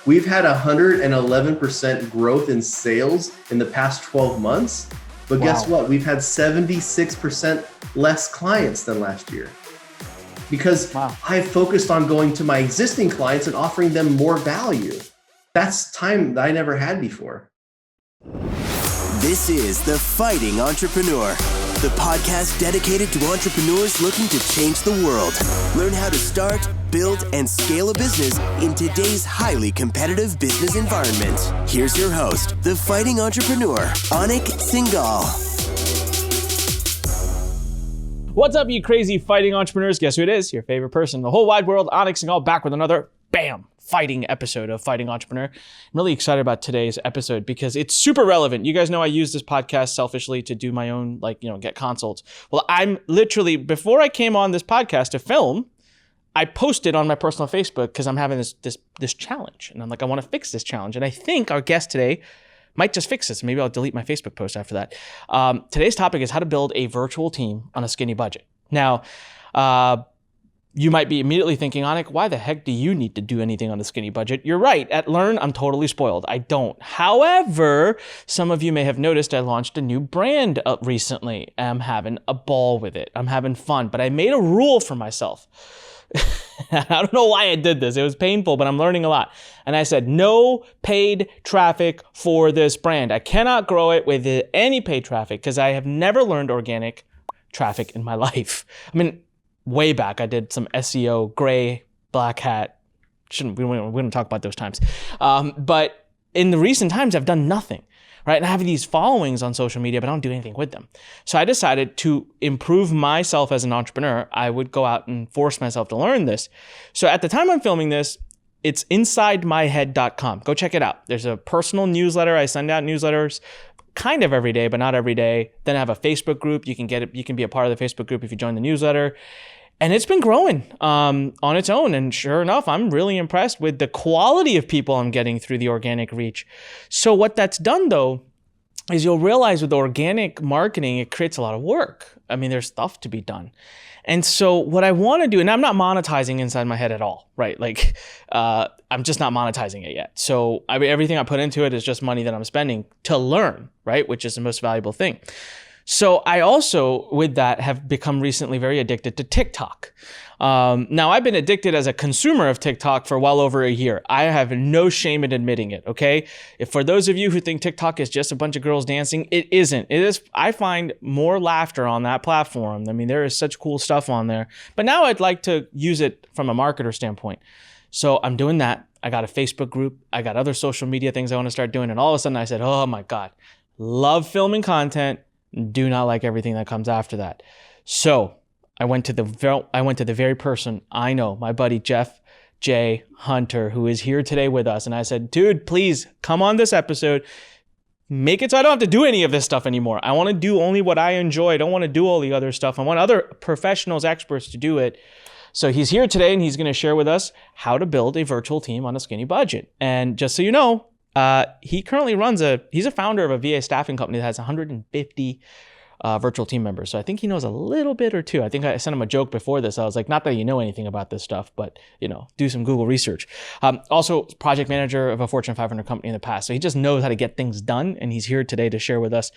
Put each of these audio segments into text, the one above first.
We've had 111% growth in sales in the past 12 months. But guess what? We've had 76% less clients than last year. Because I focused on going to my existing clients and offering them more value. That's time that I never had before. This is The Fighting Entrepreneur, the podcast dedicated to entrepreneurs looking to change the world. Learn how to start, build, and scale a business in today's highly competitive business environment. Here's your host, The Fighting Entrepreneur, Anik Singal. What's up, you crazy fighting entrepreneurs? Guess who it is? Your favorite person in the whole wide world, Anik Singal, back with another, fighting episode of Fighting Entrepreneur. I'm really excited about today's episode because it's super relevant. You guys know I use this podcast selfishly to do my own, get consults. Well, I'm literally, before I came on this podcast to film, I posted on my personal Facebook because I'm having this challenge. And I'm like, I want to fix this challenge. And I think our guest today might just fix this. Maybe I'll delete my Facebook post after that. Today's topic is how to build a virtual team on a skinny budget. Now, you might be immediately thinking, Anik, why the heck do you need to do anything on a skinny budget? You're right. At Lurn, I'm totally spoiled. I don't. However, some of you may have noticed I launched a new brand up recently. I'm having a ball with it. I'm having fun. But I made a rule for myself. I don't know why I did this. It was painful, but I'm learning a lot. And I said, no paid traffic for this brand. I cannot grow it with any paid traffic because I have never learned organic traffic in my life. I mean, way back, I did some SEO, gray, black hat. We don't talk about those times. But in the recent times, I've done nothing, right? And I have these followings on social media, but I don't do anything with them. So I decided to improve myself as an entrepreneur. I would go out and force myself to learn this. So at the time I'm filming this, it's insidemyhead.com. Go check it out. There's a personal newsletter. I send out newsletters kind of every day, but not every day. Then I have a Facebook group. You can get it. You can be a part of the Facebook group if you join the newsletter. And it's been growing on its own. And sure enough, I'm really impressed with the quality of people I'm getting through the organic reach. So what that's done, though, is you'll realize with organic marketing, it creates a lot of work. I mean, there's stuff to be done. And so what I want to do, and I'm not monetizing inside my head at all, right? I'm just not monetizing it yet. So everything I put into it is just money that I'm spending to learn, right? Which is the most valuable thing. So I also, with that, have become recently very addicted to TikTok. Now, I've been addicted as a consumer of TikTok for well over a year. I have no shame in admitting it, okay? If for those of you who think TikTok is just a bunch of girls dancing, it isn't. It is. I find more laughter on that platform. I mean, there is such cool stuff on there. But now I'd like to use it from a marketer standpoint. So I'm doing that. I got a Facebook group. I got other social media things I want to start doing. And all of a sudden I said, oh my God, love filming content. Do not like everything that comes after that. So I went to the very person I know, my buddy Jeff J. Hunter, who is here today with us. And I said, dude, please come on this episode. Make it so I don't have to do any of this stuff anymore. I want to do only what I enjoy. I don't want to do all the other stuff. I want other professionals, experts to do it. So he's here today and he's going to share with us how to build a virtual team on a skinny budget. And just so you know, he currently he's a founder of a VA staffing company that has 150 virtual team members. So I think he knows a little bit or two. I think I sent him a joke before this. I was like, not that you know anything about this stuff, but do some Google research. Also project manager of a Fortune 500 company in the past. So he just knows how to get things done. And he's here today to share with us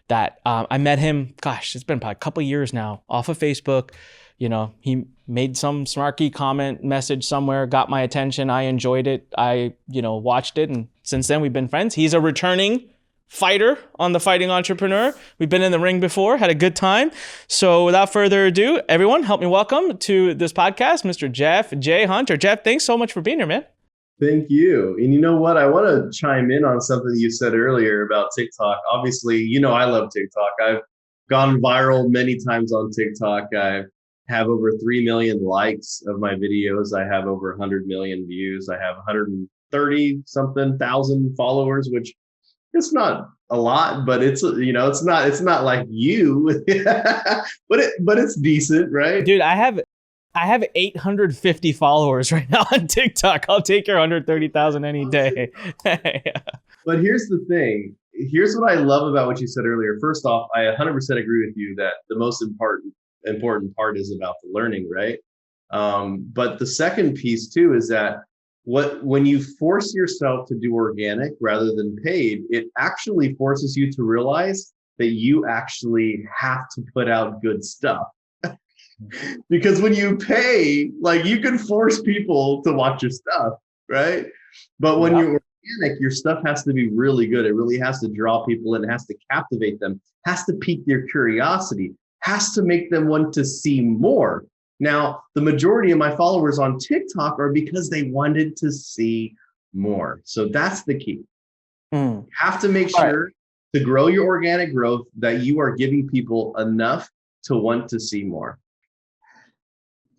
that I met him, it's been probably a couple of years now, off of Facebook. He made some snarky comment message somewhere, got my attention. I enjoyed it. I, watched it. And since then we've been friends. He's a returning fighter on The Fighting Entrepreneur. We've been in the ring before, had a good time. So without further ado, everyone help me welcome to this podcast, Mr. Jeff J. Hunter. Jeff, thanks so much for being here, man. Thank you. And you know what? I want to chime in on something you said earlier about TikTok. Obviously, I love TikTok. I've gone viral many times on TikTok. I have over 3 million likes of my videos. I have over 100 million views. I have 130 something thousand followers, which it's not a lot, but it's it's not like you, but it's decent, right? Dude, I have 850 followers right now on TikTok. I'll take your 130,000 any day. But here's the thing. Here's what I love about what you said earlier. First off, I 100% agree with you that the most important part is about the learning, right? But the second piece too is that when you force yourself to do organic rather than paid, it actually forces you to realize that you actually have to put out good stuff. Because when you pay, like, you can force people to watch your stuff, right? But when you're organic, your stuff has to be really good. It really has to draw people in, it has to captivate them, has to pique their curiosity, has to make them want to see more. Now, the majority of my followers on TikTok are because they wanted to see more. So that's the key. You have to make sure to grow your organic growth that you are giving people enough to want to see more.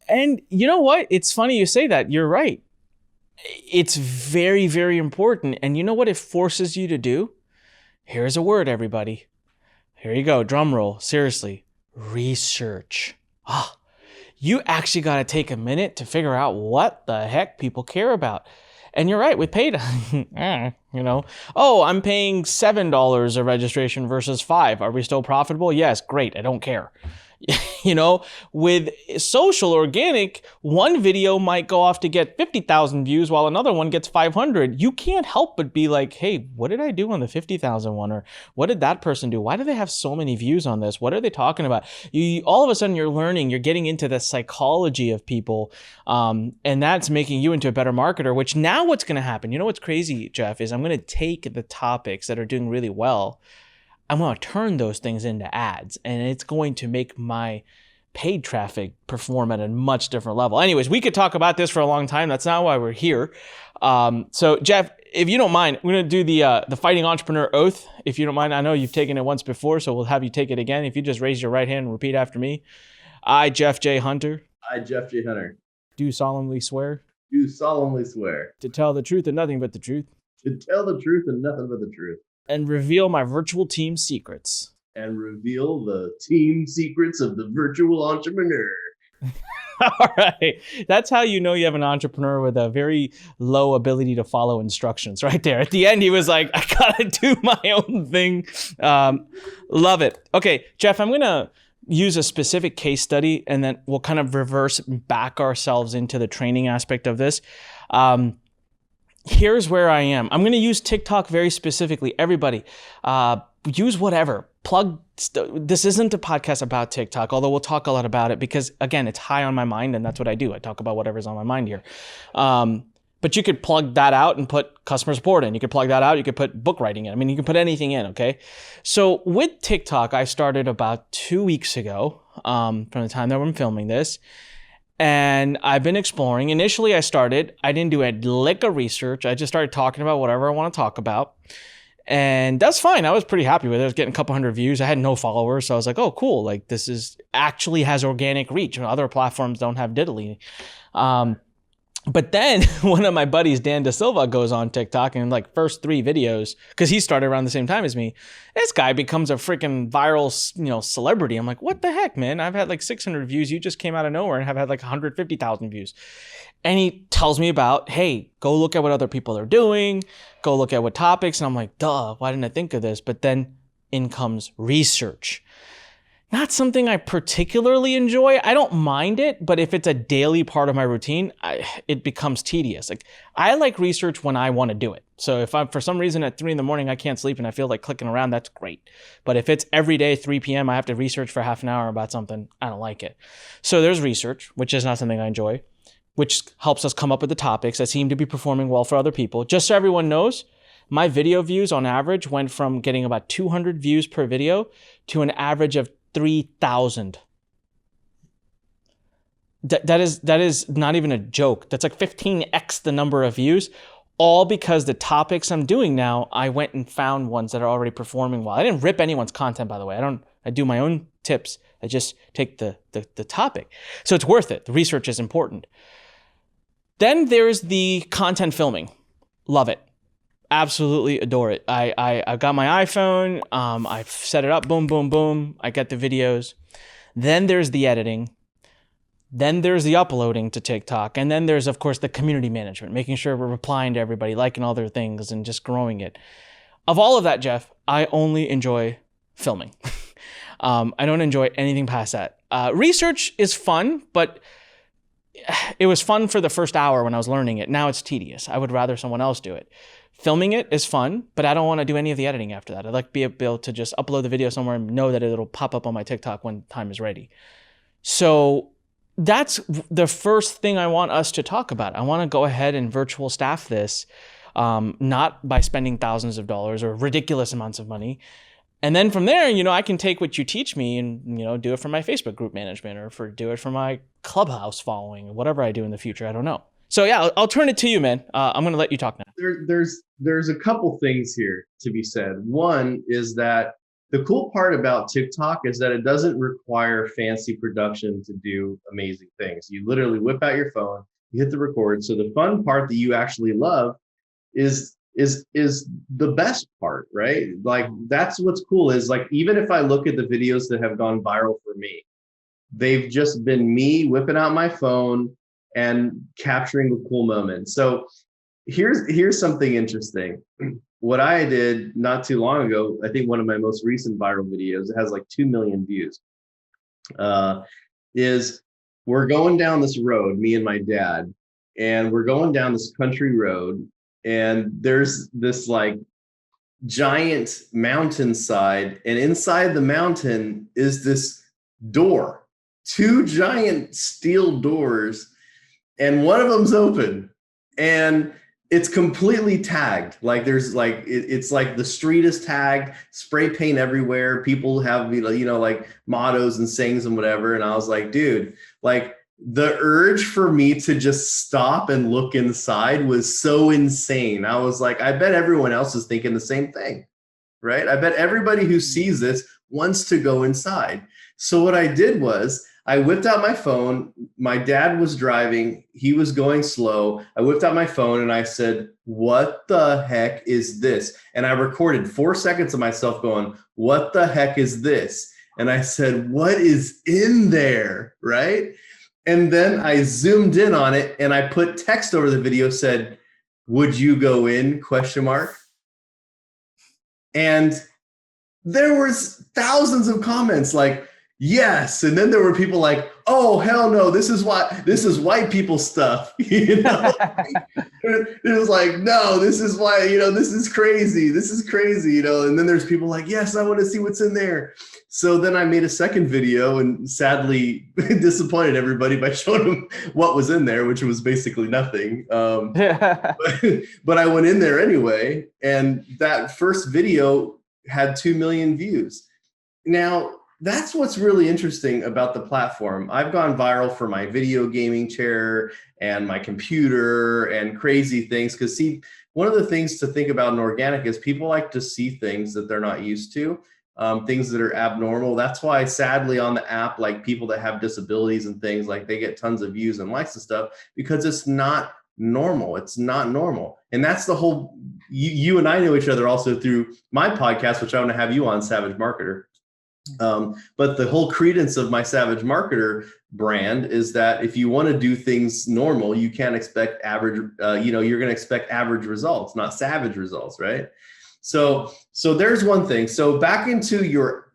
And you know what? It's funny you say that. You're right. It's very, very important. And you know what it forces you to do? Here's a word, everybody. Here you go. Drum roll. Seriously. Research. You actually got to take a minute to figure out what the heck people care about. And you're right, with paid, I'm paying $7 a registration versus $5. Are we still profitable? Yes, great. I don't care. With social organic, one video might go off to get 50,000 views while another one gets 500. You can't help but be like, hey, what did I do on the 50,000 one? Or what did that person do? Why do they have so many views on this? What are they talking about? All of a sudden you're learning, you're getting into the psychology of people. And that's making you into a better marketer, which now what's going to happen? You know what's crazy, Jeff, is I'm going to take the topics that are doing really well, I'm going to turn those things into ads, and it's going to make my paid traffic perform at a much different level. Anyways, we could talk about this for a long time. That's not why we're here. So Jeff, if you don't mind, we're going to do the Fighting Entrepreneur Oath. If you don't mind, I know you've taken it once before, so we'll have you take it again. If you just raise your right hand and repeat after me. I, Jeff J. Hunter. I, Jeff J. Hunter. Do solemnly swear. Do solemnly swear. To tell the truth and nothing but the truth. To tell the truth and nothing but the truth. And reveal my virtual team secrets. And reveal the team secrets of the virtual entrepreneur. All right. That's how you know you have an entrepreneur with a very low ability to follow instructions right there. At the end, he was like, I gotta do my own thing. Love it. Okay, Jeff, I'm going to use a specific case study, and then we'll kind of reverse back ourselves into the training aspect of this. Here's where I am. I'm going to use TikTok very specifically. Everybody, use whatever. This isn't a podcast about TikTok, although we'll talk a lot about it because, again, it's high on my mind, and that's what I do. I talk about whatever's on my mind here. But you could plug that out and put customer support in. You could plug that out. You could put book writing in. I mean, you can put anything in, okay? So with TikTok, I started about 2 weeks ago from the time that I'm filming this. And I've been exploring. Initially, I didn't do a lick of research. I just started talking about whatever I want to talk about. And that's fine. I was pretty happy with it. I was getting a couple hundred views. I had no followers. So I was like, oh, cool. Like, this is actually has organic reach. Other platforms don't have diddly. But then one of my buddies, Dan Da Silva, goes on TikTok and like first 3 videos, because he started around the same time as me, this guy becomes a freaking viral, celebrity. I'm like, what the heck, man? I've had like 600 views. You just came out of nowhere and have had like 150,000 views. And he tells me about, hey, go look at what other people are doing. Go look at what topics. And I'm like, duh, why didn't I think of this? But then in comes research. Not something I particularly enjoy. I don't mind it, but if it's a daily part of my routine, it becomes tedious. Like, I like research when I want to do it. So if I'm, for some reason at 3 a.m, I can't sleep and I feel like clicking around, that's great. But if it's every day, 3 p.m, I have to research for half an hour about something, I don't like it. So there's research, which is not something I enjoy, which helps us come up with the topics that seem to be performing well for other people. Just so everyone knows, my video views on average went from getting about 200 views per video to an average of 3,000. That is not even a joke. That's like 15x the number of views, all because the topics I'm doing now, I went and found ones that are already performing well. I didn't rip anyone's content, by the way. I do my own tips. I just take the topic. So it's worth it. The research is important. Then there's the content filming. Love it. Absolutely adore it. I got my iPhone. I've set it up. Boom, boom, boom. I get the videos. Then there's the editing. Then there's the uploading to TikTok. And then there's, of course, the community management, making sure we're replying to everybody, liking all their things, and just growing it. Of all of that, Jeff, I only enjoy filming. I don't enjoy anything past that. Research is fun, but it was fun for the first hour when I was learning it. Now it's tedious. I would rather someone else do it. Filming it is fun, but I don't want to do any of the editing after that. I'd like to be able to just upload the video somewhere and know that it'll pop up on my TikTok when time is ready. So that's the first thing I want us to talk about. I want to go ahead and virtual staff this, not by spending thousands of dollars or ridiculous amounts of money. And then from there, I can take what you teach me and, do it for my Facebook group management or do it for my Clubhouse following or whatever I do in the future. I don't know. So yeah, I'll turn it to you, man. I'm going to let you talk now. There's a couple things here to be said. One is that the cool part about TikTok is that it doesn't require fancy production to do amazing things. You literally whip out your phone, you hit the record. So the fun part that you actually love is the best part, right? Like that's what's cool is like, even if I look at the videos that have gone viral for me, they've just been me whipping out my phone and capturing a cool moment. So here's something interesting. What I did not too long ago, I think one of my most recent viral videos, it has like 2 million views, is we're going down this road, me and my dad, and we're going down this country road, and there's this like giant mountainside, and inside the mountain is this door, 2 giant steel doors, and one of them's open, and it's completely tagged. Like there's like, it's like the street is tagged, spray paint everywhere. People have, like mottos and sayings and whatever. And I was like, dude, like the urge for me to just stop and look inside was so insane. I was like, I bet everyone else is thinking the same thing, right? I bet everybody who sees this wants to go inside. So what I did was I whipped out my phone. My dad was driving. He was going slow. I whipped out my phone and I said, what the heck is this? And I recorded 4 seconds of myself going, what the heck is this? And I said, what is in there, right? And then I zoomed in on it and I put text over the video, said, would you go in, ? And there was thousands of comments like, yes. And then there were people like, oh, hell no, this is white people stuff. It was like, no, this is why, this is crazy. This is crazy, and then there's people like, yes, I want to see what's in there. So then I made a second video and sadly disappointed everybody by showing them what was in there, which was basically nothing. But I went in there anyway. And that first video had 2 million views. Now, that's what's really interesting about the platform. I've gone viral for my video gaming chair and my computer and crazy things. Because see, one of the things to think about in organic is people like to see things that they're not used to, things that are abnormal. That's why sadly on the app, like people that have disabilities and things, like they get tons of views and likes and stuff because it's not normal. It's not normal. And that's the whole, you and I know each other also through my podcast, which I want to have you on, Savage Marketer. But the whole credence of my Savage Marketer brand is that if you want to do things normal, you can't expect average, you're going to expect average results, not savage results, right? So there's one thing. So back into your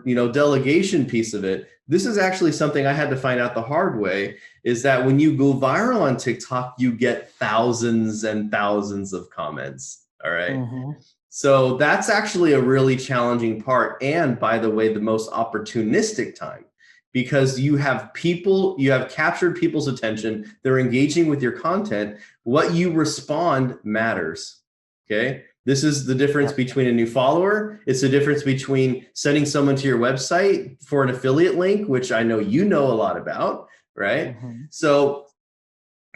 delegation piece of it, this is actually something I had to find out the hard way, is that when you go viral on TikTok, you get thousands and thousands of comments. All right. Mm-hmm. So that's actually a really challenging part. And by the way, the most opportunistic time, because you have captured people's attention. They're engaging with your content. What you respond matters. Okay. This is the difference between a new follower. It's the difference between sending someone to your website for an affiliate link, which I know you know a lot about, right? Mm-hmm. So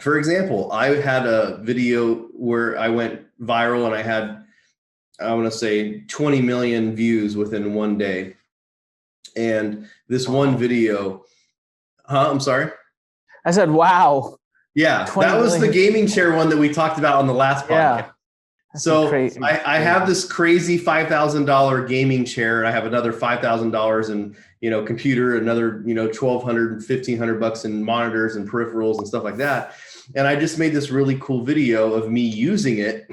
for example, I had a video where I went viral and I had, I want to say 20 million views within one day. And this one video, I'm sorry. I said, wow. Yeah, that was the gaming chair one that we talked about on the last podcast. Yeah. So I have this crazy $5,000 gaming chair. I have another $5,000 in, computer, another, $1,200 and $1,500 in monitors and peripherals and stuff like that. And I just made this really cool video of me using it.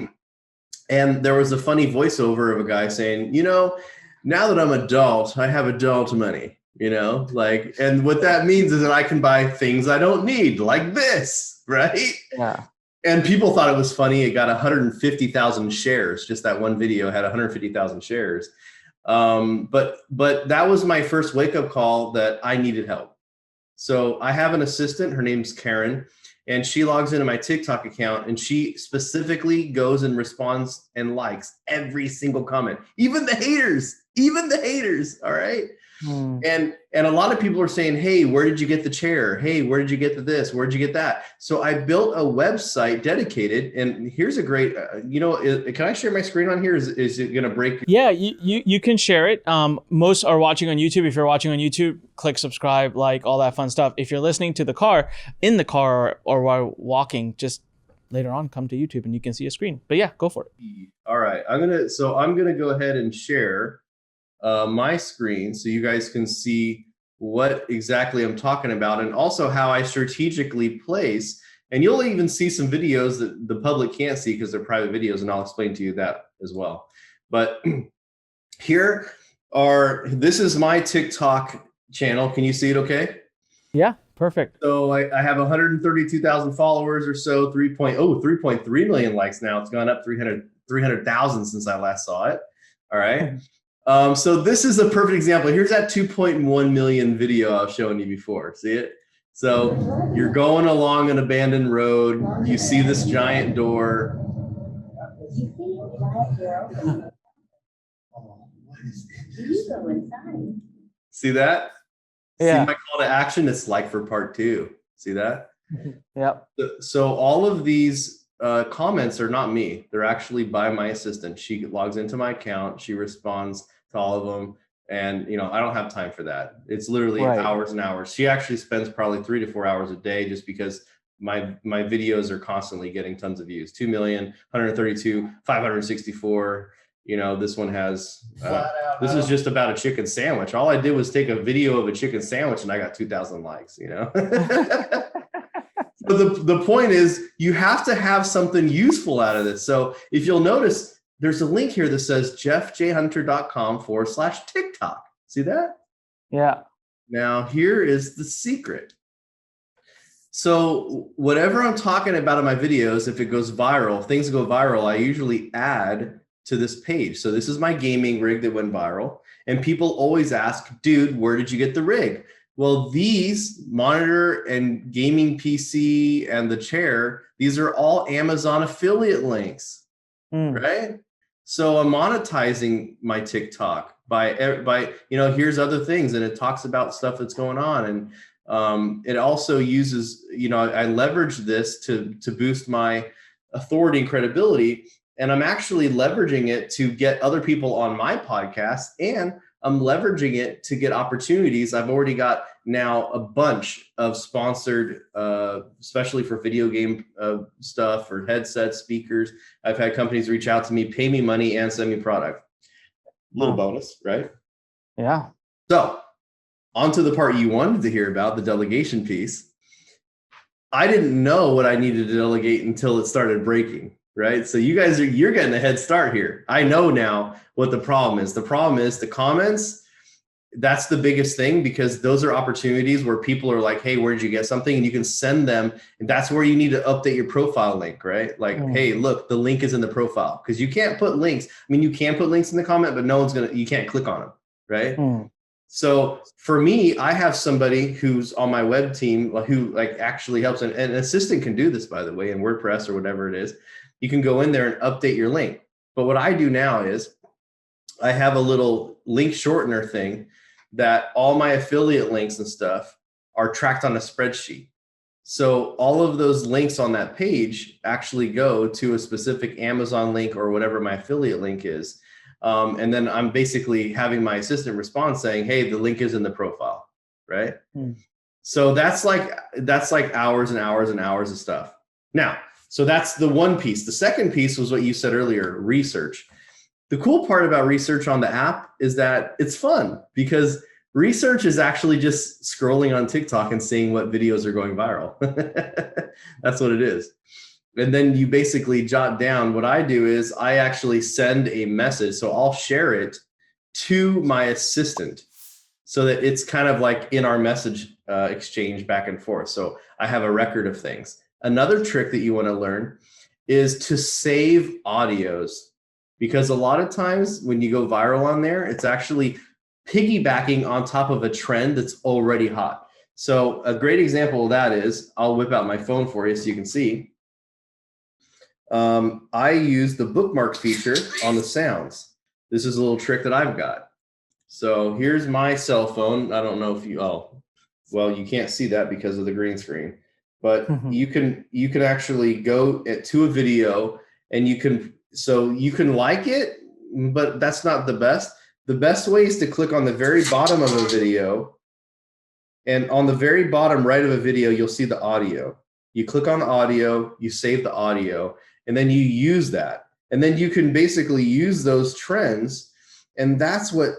And there was a funny voiceover of a guy saying, now that I'm adult, I have adult money. like, and what that means is that I can buy things I don't need, like this, right? Yeah. And people thought it was funny. It got 150,000 shares. Just that one video had 150,000 shares. But that was my first wake-up call that I needed help. So I have an assistant. Her name's Karen, and she logs into my TikTok account, and she specifically goes and responds and likes every single comment, even the haters. All right. And a lot of people are saying, hey, where did you get the chair? Hey, where did you get this? Where did you get that? So I built a website dedicated, and here's a great, can I share my screen on here? Is it going to break? Yeah, you can share it. Most are watching on YouTube. If you're watching on YouTube, click subscribe, like all that fun stuff. If you're listening to in the car or while walking, just later on, come to YouTube and you can see a screen. But yeah, go for it. All right. I'm going to go ahead and share my screen so you guys can see what exactly I'm talking about, and also how I strategically place. And you'll even see some videos that the public can't see because they're private videos, and I'll explain to you that as well. But this is my TikTok channel. Can you see it okay? Yeah, perfect. So I have 132,000 followers or so, 3.3 million likes now. It's gone up 300,000 since I last saw it. All right. So this is a perfect example. Here's that 2.1 million video I was showing you before. See it? So you're going along an abandoned road. You see this giant door. See that? Yeah. See my call to action? It's like for part 2. See that? Yep. So all of these comments are not me. They're actually by my assistant. She logs into my account. She responds to all of them. And, I don't have time for that. It's literally hours and hours. She actually spends probably 3 to 4 hours a day just because my videos are constantly getting tons of views. 2 million, 132, 564. This one has, this is just about a chicken sandwich. All I did was take a video of a chicken sandwich and I got 2,000 likes, But the point is, you have to have something useful out of this. So if you'll notice, there's a link here that says jeffjhunter.com/TikTok. See that? Yeah. Now, here is the secret. So whatever I'm talking about in my videos, if it goes viral, if things go viral, I usually add to this page. So this is my gaming rig that went viral. And people always ask, dude, where did you get the rig? Well, these monitor and gaming PC and the chair, these are all Amazon affiliate links, right? So I'm monetizing my TikTok by here's other things, and it talks about stuff that's going on, and it also uses I leverage this to boost my authority and credibility, and I'm actually leveraging it to get other people on my podcast, and I'm leveraging it to get opportunities. I've already got now a bunch of sponsored, especially for video game stuff or headsets, speakers. I've had companies reach out to me, pay me money, and send me product. Little bonus, right? Yeah. So on to the part you wanted to hear about, the delegation piece. I didn't know what I needed to delegate until it started breaking. Right. So you're getting a head start here. I know now what the problem is. The problem is the comments. That's the biggest thing, because those are opportunities where people are like, hey, where did you get something? And you can send them. And that's where you need to update your profile link, right? Like, hey, look, the link is in the profile, because you can't put links. I mean, you can put links in the comment, but you can't click on them. Right. So for me, I have somebody who's on my web team who actually helps. And an assistant can do this, by the way, in WordPress or whatever it is. You can go in there and update your link. But what I do now is I have a little link shortener thing that all my affiliate links and stuff are tracked on a spreadsheet. So all of those links on that page actually go to a specific Amazon link or whatever my affiliate link is. And then I'm basically having my assistant respond saying, hey, the link is in the profile, right? So that's like hours and hours and hours of stuff. Now, so that's the one piece. The second piece was what you said earlier, research. The cool part about research on the app is that it's fun, because research is actually just scrolling on TikTok and seeing what videos are going viral. That's what it is. And then you basically jot down. What I do is I actually send a message. So I'll share it to my assistant. so that it's kind of like in our message exchange back and forth. So I have a record of things. Another trick that you want to learn is to save audios, because a lot of times when you go viral on there, it's actually piggybacking on top of a trend that's already hot. So a great example of that is, I'll whip out my phone for you so you can see. I use the bookmark feature on the sounds. This is a little trick that I've got. So here's my cell phone. I don't know if you, well, you can't see that because of the green screen, but you can actually go to a video and you can like it, but that's not the best. The best way is to click on the very bottom of a video, and on the very bottom right of a video, you'll see the audio. You click on the audio, you save the audio, and then you use that. And then you can basically use those trends, and that's what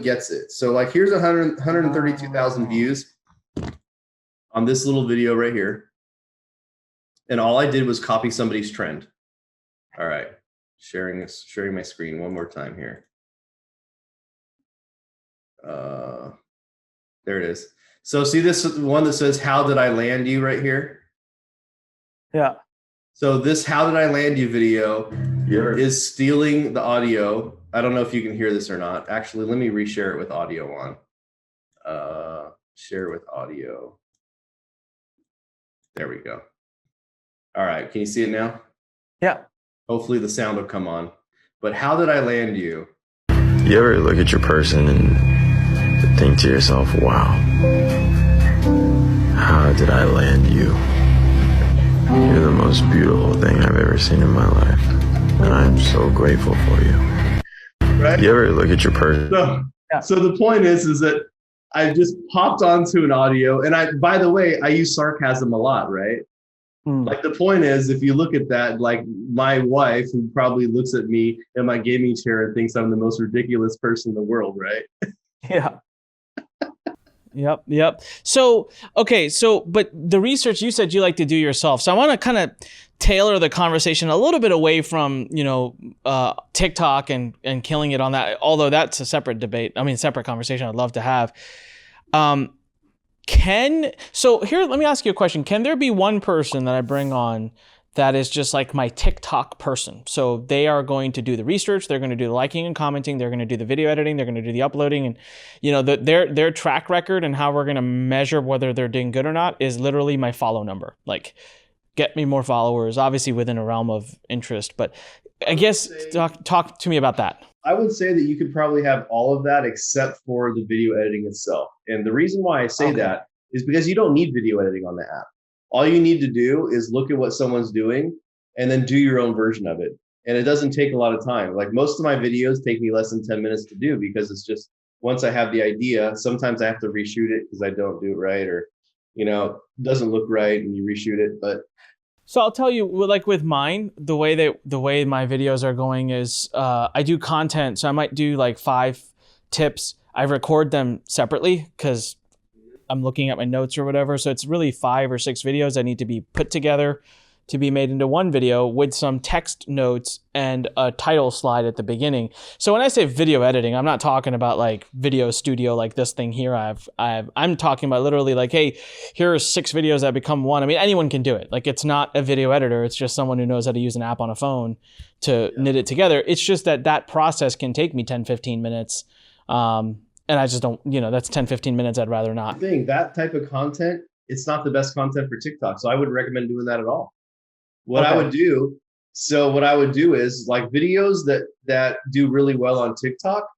gets it. So like here's 132,000 views on this little video right here. And all I did was copy somebody's trend. All right, sharing my screen one more time here. There it is. So see this one that says, "How did I land you?" right here? Yeah. So this "How did I land you" video is stealing the audio. I don't know if you can hear this or not. Actually, let me reshare it with audio on. Share with audio. There we go. All right, can you see it now? Yeah. Hopefully the sound will come on. But "How did I land you?" You ever look at your person and think to yourself, wow, how did I land you? You're the most beautiful thing I've ever seen in my life, and I'm so grateful for you. Right? You ever look at your person? So the point is that I just popped onto an audio, and by the way, I use sarcasm a lot, right? Like the point is, if you look at that, like my wife, who probably looks at me in my gaming chair and thinks I'm the most ridiculous person in the world, right? Yeah. Yep. So, okay. So, but the research you said you like to do yourself. So I want to kind of tailor the conversation a little bit away from, TikTok and killing it on that, although that's a separate debate. I mean, separate conversation I'd love to have. So here, let me ask you a question. Can there be one person that I bring on that is just like my TikTok person? So they are going to do the research, they're going to do the liking and commenting, they're going to do the video editing, they're going to do the uploading, and their track record and how we're going to measure whether they're doing good or not is literally my follow number. Like, get me more followers, obviously within a realm of interest. But I guess talk to me about that. I would say that you could probably have all of that except for the video editing itself. And the reason why I say that is because you don't need video editing on the app. All you need to do is look at what someone's doing and then do your own version of it. And it doesn't take a lot of time. Like most of my videos take me less than 10 minutes to do, because it's just, once I have the idea, sometimes I have to reshoot it because I don't do it right, or, it doesn't look right and you reshoot it. But so I'll tell you, like with mine, the way my videos are going is I do content. So I might do like 5 tips. I record them separately because I'm looking at my notes or whatever. So it's really 5 or 6 videos that need to be put together to be made into one video with some text notes and a title slide at the beginning. So when I say video editing, I'm not talking about like video studio like this thing here. I'm talking about literally like, hey, here are 6 videos that become one. I mean, anyone can do it. Like, it's not a video editor. It's just someone who knows how to use an app on a phone to knit it together. It's just that process can take me 10, 15 minutes. And I just don't, that's 10, 15 minutes I'd rather not. That type of content, it's not the best content for TikTok. So I wouldn't recommend doing that at all. What I would do is like videos that do really well on TikTok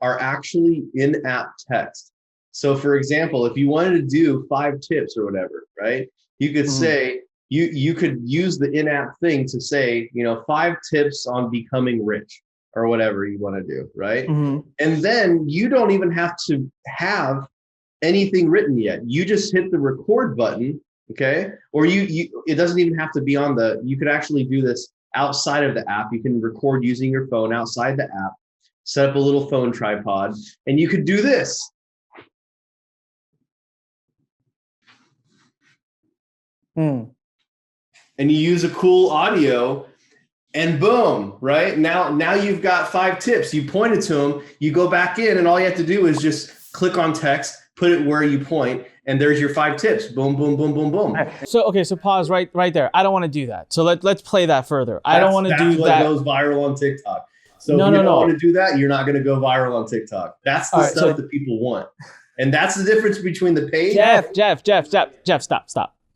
are actually in-app text. So for example, if you wanted to do 5 tips or whatever, right? You could say, you could use the in-app thing to say, 5 tips on becoming rich or whatever you want to do, right? And then you don't even have to have anything written yet. You just hit the record button. Okay. Or it doesn't even have to be you could actually do this outside of the app. You can record using your phone outside the app, set up a little phone tripod, and you could do this. And you use a cool audio, and boom, right? Now you've got 5 tips. You pointed to them, you go back in, and all you have to do is just click on text, put it where you point, and there's your 5 tips. Boom, boom, boom, boom, boom. So pause right there. I don't want to do that. So let's play that further. I don't want to do that. That's what goes viral on TikTok. So if you don't want to do that, you're not going to go viral on TikTok. That's the stuff that people want. And that's the difference between the paid. Jeff, stop.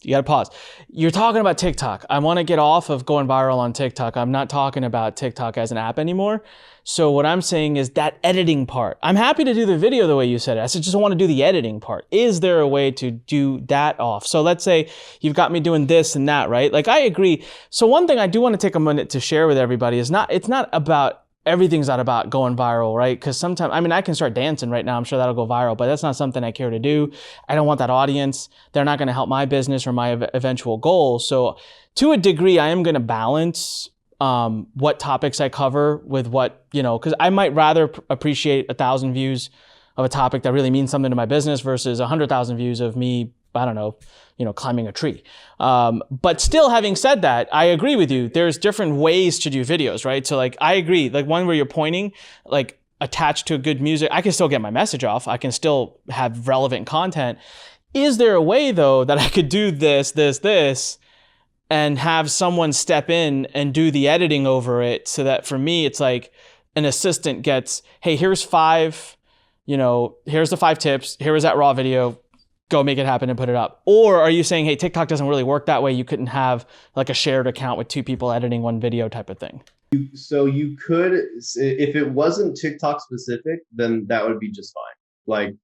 You got to pause. You're talking about TikTok. I want to get off of going viral on TikTok. I'm not talking about TikTok as an app anymore. So what I'm saying is that editing part. I'm happy to do the video the way you said it. I just want to do the editing part. Is there a way to do that off? So let's say you've got me doing this and that, right? Like I agree. So one thing I do want to take a minute to share with everybody is it's not about everything's not about going viral, right? Because sometimes, I mean, I can start dancing right now. I'm sure that'll go viral, but that's not something I care to do. I don't want that audience. They're not going to help my business or my eventual goal. So to a degree, I am going to balance what topics I cover with what, because I might rather appreciate 1,000 views of a topic that really means something to my business versus 100,000 views of me, I don't know, climbing a tree. But still, having said that, I agree with you. There's different ways to do videos, right? So like, I agree, like one where you're pointing, like attached to good music, I can still get my message off. I can still have relevant content. Is there a way though that I could do this, and have someone step in and do the editing over it so that for me, it's like an assistant gets, hey, here's 5, here's the 5 tips. Here is that raw video. Go make it happen and put it up. Or are you saying, hey, TikTok doesn't really work that way. You couldn't have like a shared account with 2 people editing one video type of thing. So you could, if it wasn't TikTok specific, then that would be just fine. Like,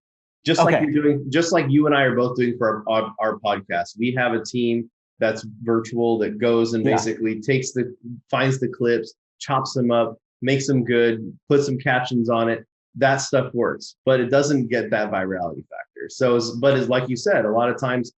like you're doing, just like you and I are both doing for our podcast. We have a team that's virtual that goes and basically finds the clips, chops them up, makes them good, puts some captions on it. That stuff works, but it doesn't get that virality factor. So, like you said, a lot of times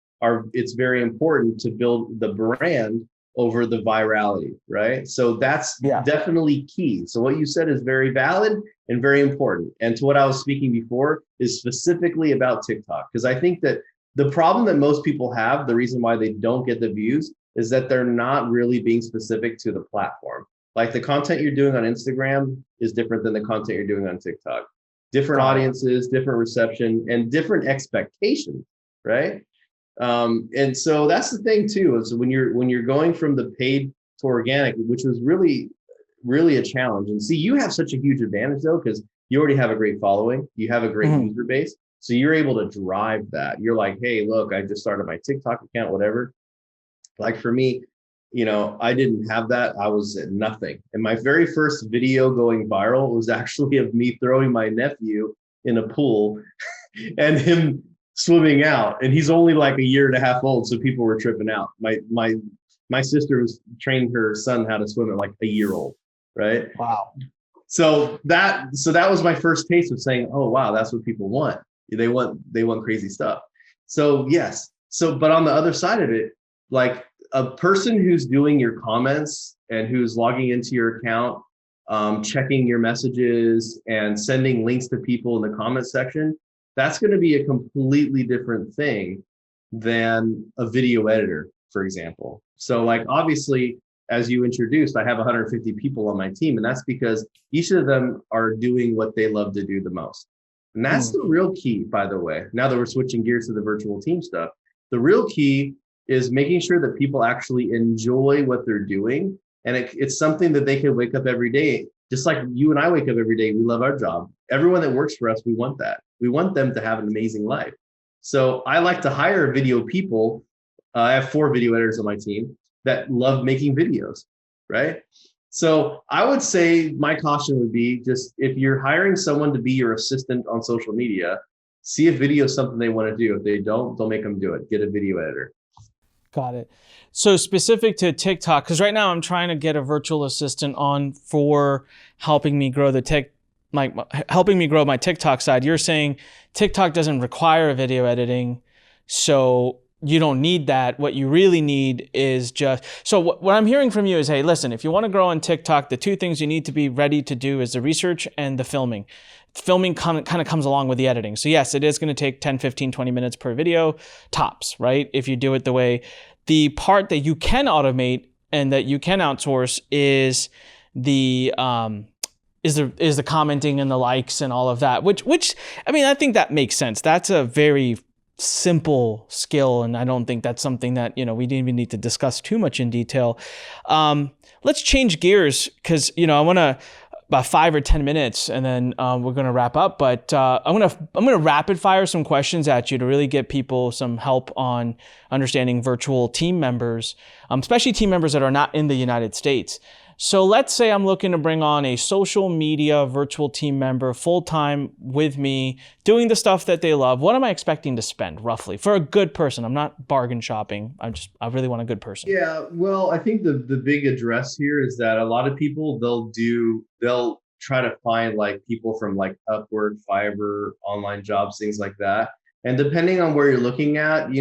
it's very important to build the brand over the virality, right? So that's definitely key. So what you said is very valid and very important. And to what I was speaking before is specifically about TikTok, because I think that the problem that most people have, the reason why they don't get the views, is that they're not really being specific to the platform. Like the content you're doing on Instagram is different than the content you're doing on TikTok. Different audiences, different reception, and different expectations, right? And so that's the thing too, is when you're going from the paid to organic, which was really, really a challenge. And see, you have such a huge advantage though, because you already have a great following, you have a great user base. So you're able to drive that. You're like, hey, look, I just started my TikTok account, whatever. Like for me, I didn't have that. I was at nothing. And my very first video going viral was actually of me throwing my nephew in a pool and him swimming out. And he's only like 1.5 years old. So people were tripping out. My sister was training her son how to swim at like 1 year old. Right. Wow. So that was my first taste of saying, oh, wow, that's what people want. They want crazy stuff. So yes. So, but on the other side of it, like a person who's doing your comments and who's logging into your account, checking your messages and sending links to people in the comment section, that's going to be a completely different thing than a video editor, for example. So like, obviously, as you introduced, I have 150 people on my team, and that's because each of them are doing what they love to do the most. And that's the real key, by the way. Now that we're switching gears to the virtual team stuff, the real key is making sure that people actually enjoy what they're doing. And it's something that they can wake up every day. Just like you and I wake up every day, we love our job. Everyone that works for us, we want that. We want them to have an amazing life. So I like to hire video people. I have 4 video editors on my team that love making videos, right? So I would say my caution would be just if you're hiring someone to be your assistant on social media, see if video is something they want to do. If they don't make them do it. Get a video editor. Got it. So specific to TikTok, because right now I'm trying to get a virtual assistant on for helping me grow helping me grow my TikTok side. You're saying TikTok doesn't require video editing, so you don't need that. What you really need is so what I'm hearing from you is, hey, listen, if you want to grow on TikTok, the 2 things you need to be ready to do is the research and the filming. Filming kind of comes along with the editing. So yes, it is going to take 10, 15, 20 minutes per video, tops, right? If you do it the way. The part that you can automate and that you can outsource is the is the commenting and the likes and all of that, which I mean, I think that makes sense. That's a very simple skill, and I don't think that's something that, we didn't even need to discuss too much in detail. Let's change gears, because I want to about 5 or 10 minutes, and then we're going to wrap up. But I'm going to rapid fire some questions at you to really get people some help on understanding virtual team members, especially team members that are not in the United States. So let's say I'm looking to bring on a social media virtual team member full-time with me, doing the stuff that they love. What am I expecting to spend roughly for a good person? I'm not bargain shopping. I really want a good person. Yeah, well, I think the big address here is that a lot of people, they'll try to find like people from like Upwork, Fiverr, online jobs, things like that. And depending on where you're looking at,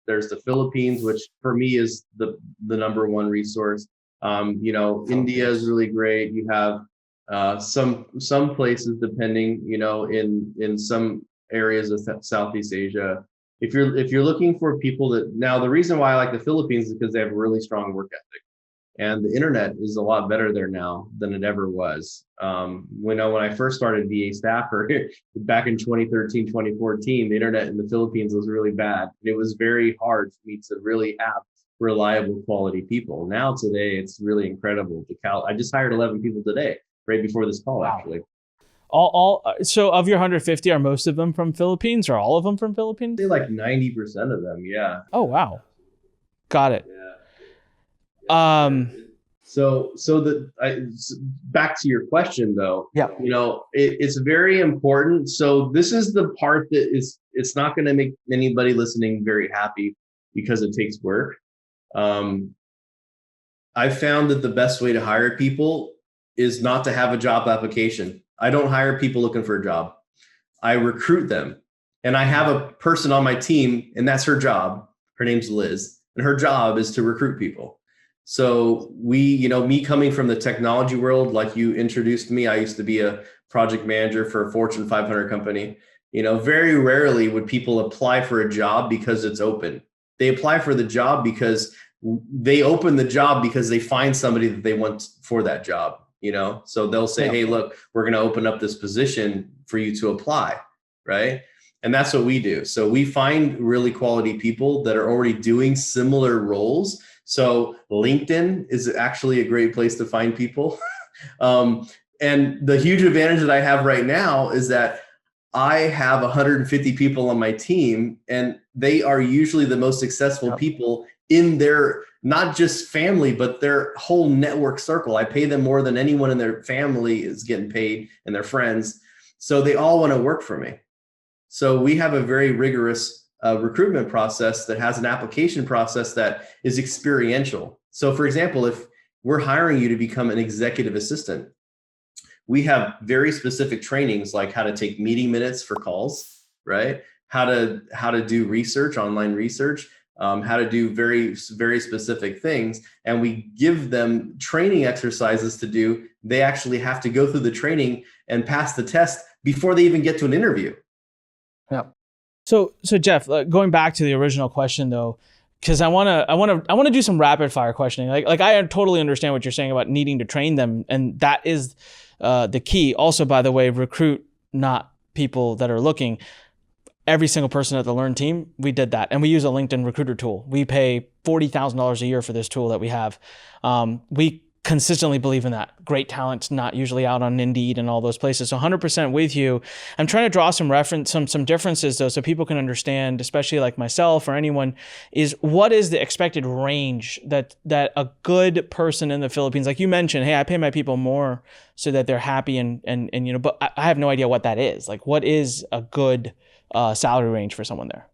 there's the Philippines, which for me is the number one resource. India is really great. You have some places, depending, in some areas of Southeast Asia. If you're looking for people now the reason why I like the Philippines is because they have a really strong work ethic, and the internet is a lot better there now than it ever was. When I first started VA staffer back in 2013, 2014, the internet in the Philippines was really bad. It was very hard for me to really have reliable quality people. Now today, it's really incredible. I just hired 11 people today, right before this call, actually. So of your 150, are most of them from Philippines, or all of them from Philippines? I'd say like 90% of them, yeah. Oh, wow. Got it. Yeah. So back to your question though. Yeah. It's very important. So this is the part that it's not going to make anybody listening very happy, because it takes work. I found that the best way to hire people is not to have a job application. I don't hire people looking for a job. I recruit them, and I have a person on my team, and that's her job. Her name's Liz, and her job is to recruit people. So me coming from the technology world, like you introduced me, I used to be a project manager for a Fortune 500 company. Very rarely would people apply for a job because it's open. They apply for the job because they open the job because they find somebody that they want for that job, So they'll say, hey, look, we're going to open up this position for you to apply, right? And that's what we do. So we find really quality people that are already doing similar roles. So LinkedIn is actually a great place to find people. And the huge advantage that I have right now is that I have 150 people on my team, and they are usually the most successful people in their, not just family, but their whole network circle. I pay them more than anyone in their family is getting paid, and their friends. So they all want to work for me. So we have a very rigorous recruitment process that has an application process that is experiential. So for example, if we're hiring you to become an executive assistant, we have very specific trainings, like how to take meeting minutes for calls, right? How to do research, online research, how to do very, very specific things. And we give them training exercises to do. They actually have to go through the training and pass the test before they even get to an interview. Yeah. So Jeff, going back to the original question though, because I want to do some rapid fire questioning. Like I totally understand what you're saying about needing to train them, and that is the key. Also, by the way, recruit not people that are looking. Every single person at the Lurn team, we did that, and we use a LinkedIn recruiter tool. We pay $40,000 a year for this tool that we have. We consistently believe in that. Great talent's not usually out on Indeed and all those places. So 100% with you. I'm trying to draw some differences though, so people can understand, especially like myself or anyone, is what is the expected range that a good person in the Philippines, like you mentioned, hey, I pay my people more so that they're happy and but I have no idea what that is. Like, what is a good salary range for someone there?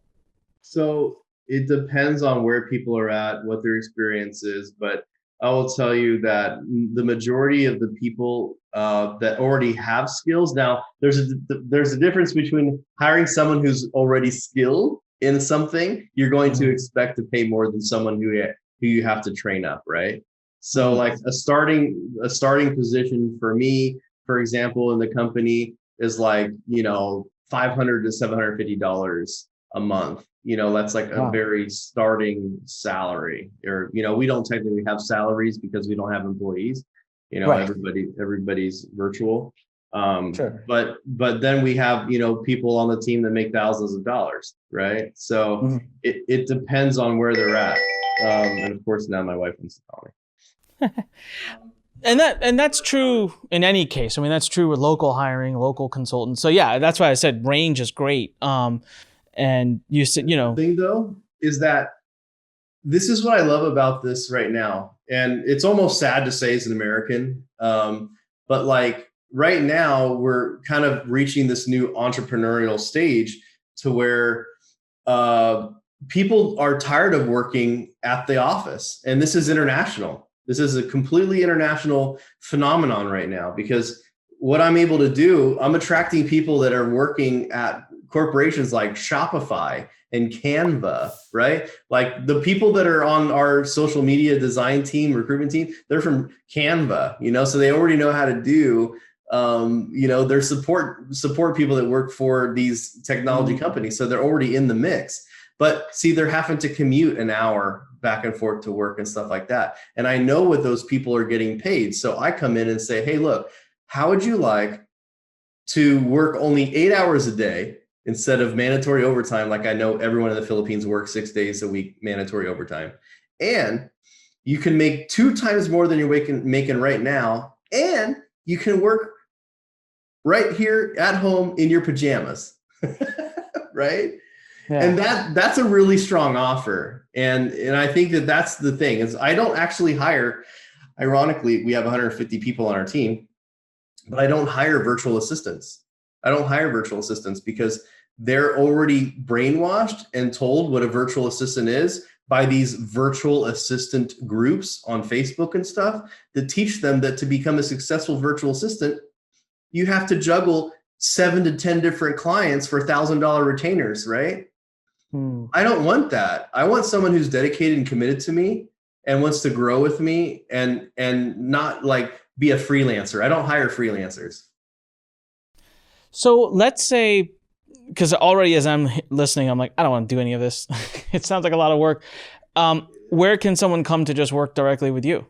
So it depends on where people are at, what their experience is, but I will tell you that the majority of the people that already have skills. Now, there's a difference between hiring someone who's already skilled in something. You're going to expect to pay more than someone who you have to train up, right? So, like a starting position for me, for example, in the company is like $500 to $750 a month. That's like a very starting salary. Or we don't technically have salaries because we don't have employees, Right. Everybody's virtual. Sure. But then we have, people on the team that make thousands of dollars, right? So Mhm. it depends on where they're at. And of course now my wife wants to call me. And that's true in any case. I mean, that's true with local hiring, local consultants. So yeah, that's why I said range is great. And you said, The thing though is that this is what I love about this right now. And it's almost sad to say as an American, but like right now we're kind of reaching this new entrepreneurial stage to where people are tired of working at the office. And this is international. This is a completely international phenomenon right now, because what I'm able to do, I'm attracting people that are working at corporations like Shopify and Canva, right? Like the people that are on our social media design team, recruitment team, they're from Canva, so they already know how to do, their support people that work for these technology companies. So they're already in the mix. But see, they're having to commute an hour back and forth to work and stuff like that. And I know what those people are getting paid. So I come in and say, hey, look, how would you like to work only 8 hours a day instead of mandatory overtime? Like I know everyone in the Philippines works 6 days a week, mandatory overtime. And you can make 2 times more than you're making right now. And you can work right here at home in your pajamas, right? Yeah. And that's a really strong offer. And I think that's the thing is I don't actually hire, ironically, we have 150 people on our team, but I don't hire virtual assistants. I don't hire virtual assistants because they're already brainwashed and told what a virtual assistant is by these virtual assistant groups on Facebook and stuff that teach them that to become a successful virtual assistant, you have to juggle 7 to 10 different clients for $1,000 retainers, right? I don't want that. I want someone who's dedicated and committed to me and wants to grow with me and not like be a freelancer. I don't hire freelancers. So let's say, because already as I'm listening, I'm like, I don't want to do any of this. It sounds like a lot of work. Where can someone come to just work directly with you?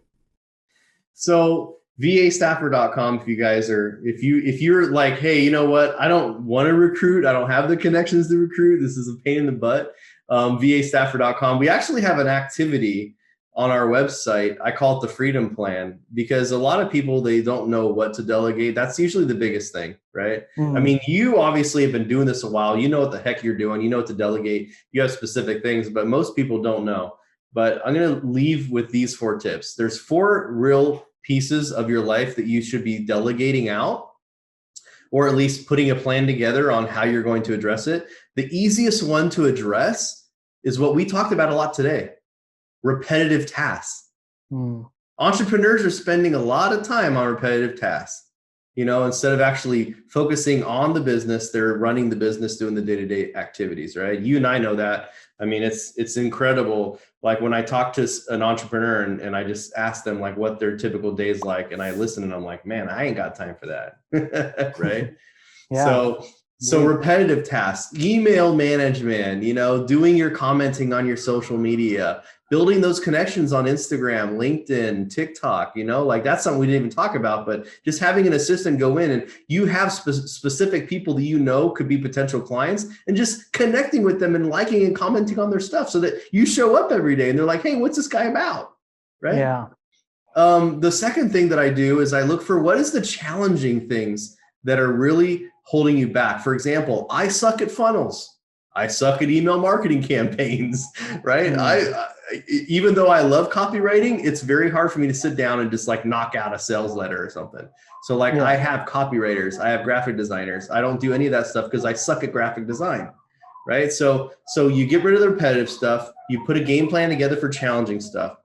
So VAstaffer.com, if you guys are, if you're like, hey, you know what? I don't want to recruit. I don't have the connections to recruit. This is a pain in the butt. VAstaffer.com. We actually have an activity on our website. I call it the Freedom Plan, because a lot of people, they don't know what to delegate. That's usually the biggest thing, right? I mean, you obviously have been doing this a while. You know what the heck you're doing. You know what to delegate. You have specific things, but most people don't know. But I'm going to leave with these 4 tips. There's 4 real pieces of your life that you should be delegating out, or at least putting a plan together on how you're going to address it. The easiest one to address is what we talked about a lot today: repetitive tasks. Entrepreneurs are spending a lot of time on repetitive tasks. Instead of actually focusing on the business, they're running the business, doing the day-to-day activities, right? You and I know that. I mean, it's incredible. Like when I talk to an entrepreneur and I just ask them like what their typical day is like, and I listen and I'm like, man, I ain't got time for that. Right. Yeah. So repetitive tasks, email management, doing your commenting on your social media, building those connections on Instagram, LinkedIn, TikTok, like that's something we didn't even talk about, but just having an assistant go in and you have specific people that could be potential clients, and just connecting with them and liking and commenting on their stuff so that you show up every day and they're like, hey, what's this guy about? Right. Yeah. The second thing that I do is I look for what is the challenging things that are really holding you back. For example, I suck at funnels. I suck at email marketing campaigns, right? Even though I love copywriting, it's very hard for me to sit down and just like knock out a sales letter or something. So I have copywriters, I have graphic designers. I don't do any of that stuff because I suck at graphic design, right? So you get rid of the repetitive stuff. You put a game plan together for challenging stuff.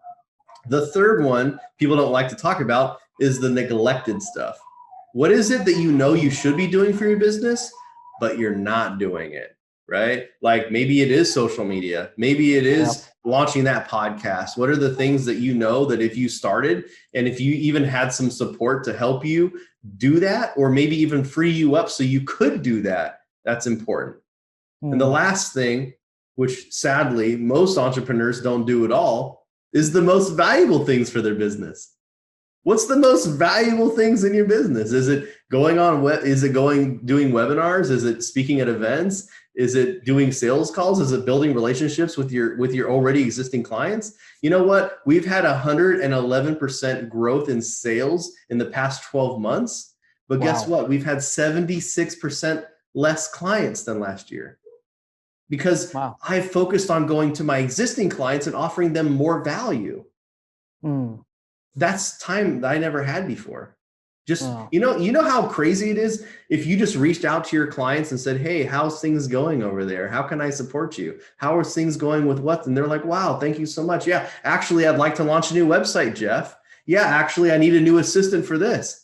The third one people don't like to talk about is the neglected stuff. What is it that you should be doing for your business, but you're not doing it, right? Like maybe it is social media. Maybe it is launching that podcast. What are the things that that if you started and if you even had some support to help you do that, or maybe even free you up so you could do that, that's important. And the last thing, which sadly most entrepreneurs don't do at all, is the most valuable things for their business. What's the most valuable things in your business? Is it going on is it doing webinars? Is it speaking at events? Is it doing sales calls? Is it building relationships with your already existing clients? You know what? We've had 111% growth in sales in the past 12 months. But guess what? We've had 76% less clients than last year. Because I focused on going to my existing clients and offering them more value. That's time that I never had before. Just, you know how crazy it is if you just reached out to your clients and said, hey, how's things going over there? How can I support you? How are things going with what? And they're like, wow, thank you so much. Yeah, actually, I'd like to launch a new website, Jeff. Yeah, actually, I need a new assistant for this.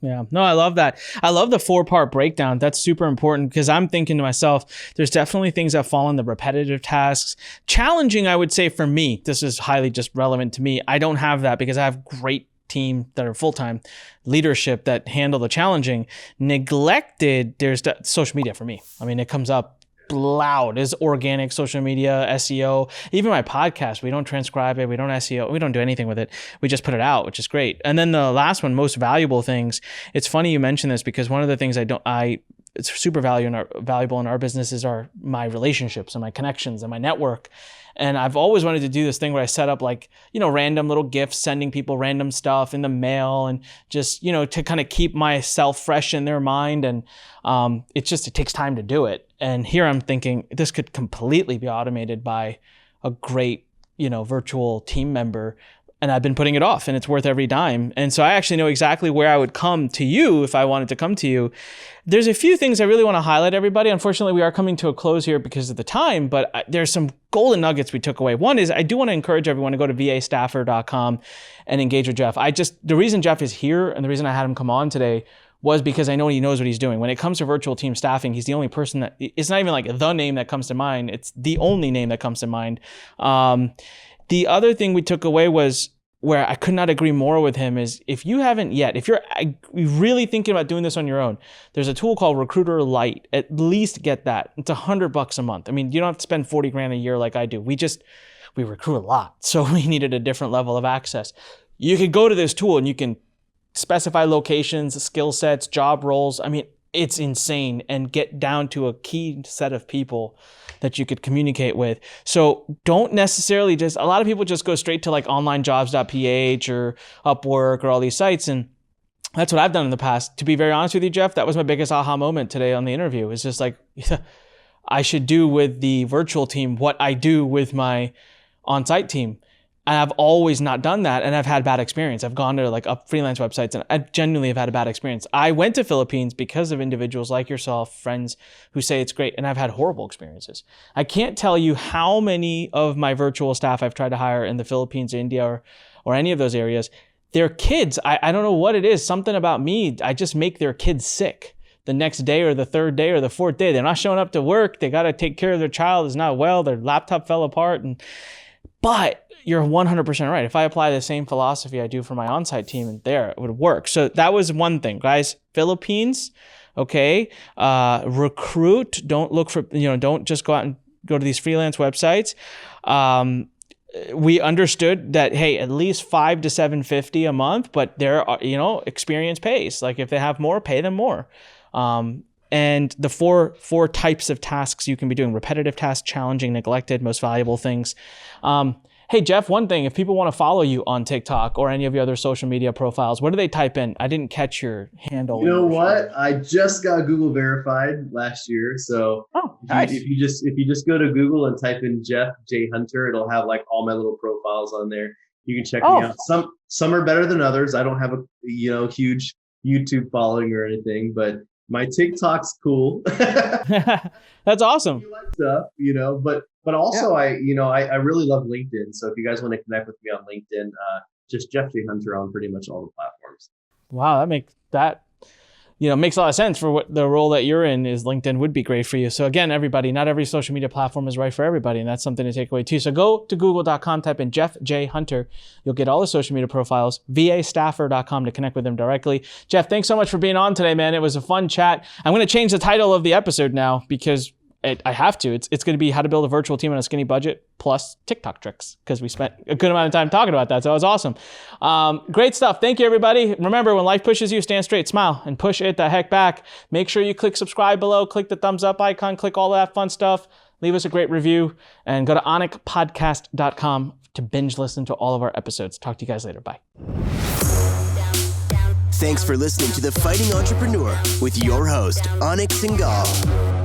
Yeah, no, I love that. I love the 4-part breakdown. That's super important because I'm thinking to myself, there's definitely things that fall in the repetitive tasks. Challenging, I would say for me, this is highly just relevant to me. I don't have that because I have great team that are full-time leadership that handle the challenging. Neglected, there's social media for me. I mean, it comes up loud is organic social media, SEO, even my podcast. We don't transcribe it. We don't SEO. We don't do anything with it. We just put it out, which is great. And then the last one, most valuable things. It's funny you mentioned this because one of the things it's super valuable in our businesses are my relationships and my connections and my network. And I've always wanted to do this thing where I set up random little gifts, sending people random stuff in the mail and just, to kind of keep myself fresh in their mind. And it takes time to do it. And here I'm thinking this could completely be automated by a great, virtual team member. And I've been putting it off and it's worth every dime. And so I actually know exactly where I would come to you if I wanted to come to you. There's a few things I really want to highlight, everybody. Unfortunately, we are coming to a close here because of the time, but there's some golden nuggets we took away. One is I do want to encourage everyone to go to vastaffer.com and engage with Jeff. The reason Jeff is here and the reason I had him come on today was because I know he knows what he's doing. When it comes to virtual team staffing, he's the only person it's not even like the name that comes to mind. It's the only name that comes to mind. The other thing we took away was where I could not agree more with him is if you haven't yet, if you're really thinking about doing this on your own, there's a tool called Recruiter Lite. At least get that. It's $100 a month. I mean, you don't have to spend 40 grand a year like I do. We recruit a lot. So we needed a different level of access. You could go to this tool and you can specify locations, skill sets, job roles. I mean, it's insane and get down to a key set of people that you could communicate with. So don't necessarily a lot of people just go straight to like onlinejobs.ph or Upwork or all these sites. And that's what I've done in the past. To be very honest with you, Jeff, that was my biggest aha moment today on the interview. It's just like, I should do with the virtual team what I do with my on-site team. And I've always not done that. And I've had bad experience. I've gone to like freelance websites and I genuinely have had a bad experience. I went to Philippines because of individuals like yourself, friends who say it's great. And I've had horrible experiences. I can't tell you how many of my virtual staff I've tried to hire in the Philippines, India, or any of those areas. Their kids, I don't know what it is. Something about me, I just make their kids sick. The next day or the third day or the fourth day, they're not showing up to work. They got to take care of their child is not well. Their laptop fell apart. But you're 100% right. If I apply the same philosophy I do for my on-site team and there, it would work. So that was one thing, guys. Philippines, okay. Recruit. Don't look for, don't just go out and go to these freelance websites. We understood that, hey, at least $500 to $750 a month, but there are, experience pays. Like if they have more, pay them more. And the four types of tasks you can be doing: repetitive tasks, challenging, neglected, most valuable things. Hey, Jeff, one thing, if people want to follow you on TikTok or any of your other social media profiles, what do they type in? I didn't catch your handle. You know what? I just got Google verified last year. So nice. if you just go to Google and type in Jeff J. Hunter, it'll have like all my little profiles on there. You can check me out. Some are better than others. I don't have a huge YouTube following or anything, but my TikTok's cool. That's awesome. You like stuff, but also I really love LinkedIn. So if you guys want to connect with me on LinkedIn, just Jeff J. Hunter on pretty much all the platforms. Wow, that makes a lot of sense for what the role that you're in is. LinkedIn would be great for you. So again, everybody, not every social media platform is right for everybody. And that's something to take away too. So go to google.com, type in Jeff J. Hunter. You'll get all the social media profiles, vastaffer.com to connect with them directly. Jeff, thanks so much for being on today, man. It was a fun chat. I'm going to change the title of the episode now because I have to. It's going to be how to build a virtual team on a skinny budget plus TikTok tricks, because we spent a good amount of time talking about that. So it was awesome. Great stuff. Thank you, everybody. Remember, when life pushes you, stand straight, smile, and push it the heck back. Make sure you click subscribe below, click the thumbs up icon, click all that fun stuff. Leave us a great review, and go to anikpodcast.com to binge listen to all of our episodes. Talk to you guys later. Bye. Thanks for listening to The Fighting Entrepreneur with your host, Anik Singal.